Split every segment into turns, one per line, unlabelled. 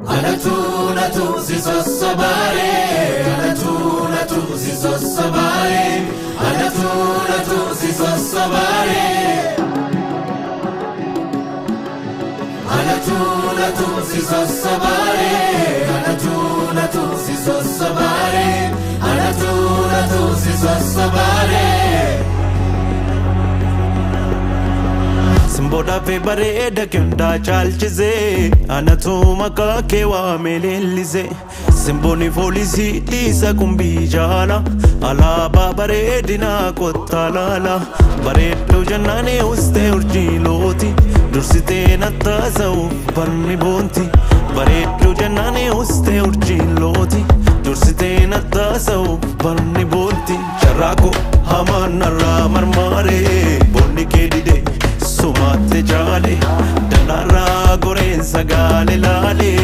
Anatu si sosobare, Anatu si sosobare, Anatu si sosobare, Anatu si sosobare, Anatu si sosobare, Anatu si sosobare. Simboda fe bareeda kenda chalchise Anatu maka kewa melelise Simboni folisi lisa kumbijala Alaba bareedina kottalala Bareedu jannane uste urjiloti Dursite nattasa uffanni bonti Bareedu jannane uste urjiloti Dursite nattasa uffanni bonti Sharako hamanarra marmare Bonni kedide Sumate jale, dalara goren sagale lale.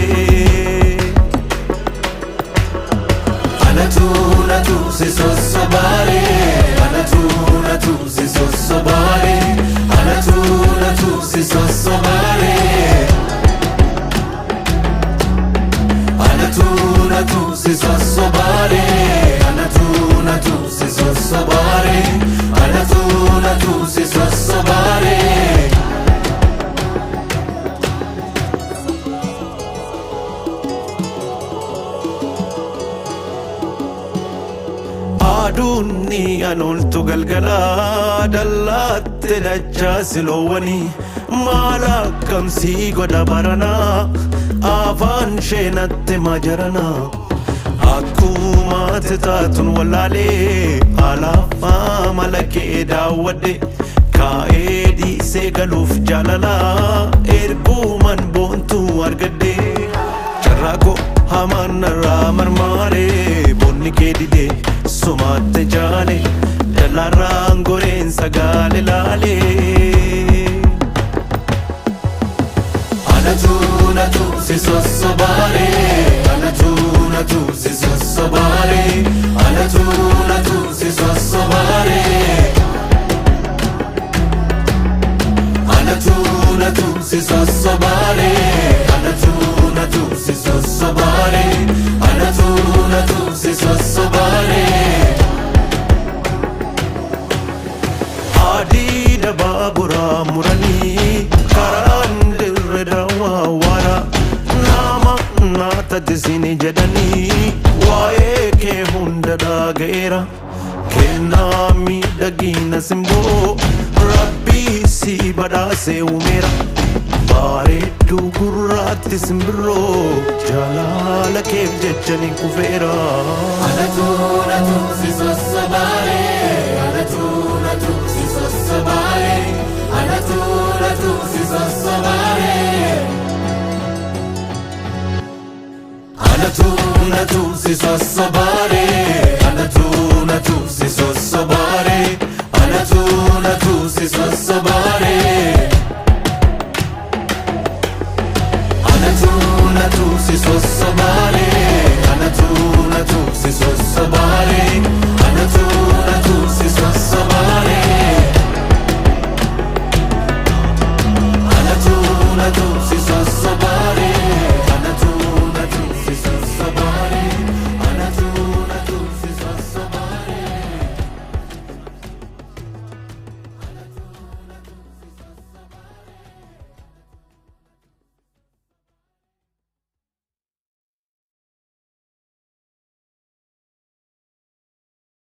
Anatu si sosobare, Anatu si sosobare, Anatu si sosobare, Anatu si sosobare, Anatu si sosobare, Anatu si sosobare. Adunni anoltu galgala dallatte dachaa silowwani maala kamsii godha barana afaan sheenatte majarana akkuma taatun wallaalee alaafaa malakee daawwadhe kaa'ee dhiisee galuuf jaalala erguman boontuu argadhe carraaqoo hamanarraa marmaaree bonni kee didee Sumate jale, dalaraan goreen sagale lale. Anatu si sosobare, Anatu si sosobare, Anatu si sosobare, Anatu si sosobare, Anatu si sosobare, Anatu si sosobare. Adida babura murani karan dirreda wawara nama nata disini jadani wae ke hunda dagera kena mi dagina simbo rabbi si badase umera bareedu gurraatti simbirroo jaalala keef jechani kufeera. Anatu si sosobare, Anatu si sosobare, Anatu si sosobare, Anatu si sosobare, Anatu si sosobare, Anatu si sosobare. Anatu si sosobare.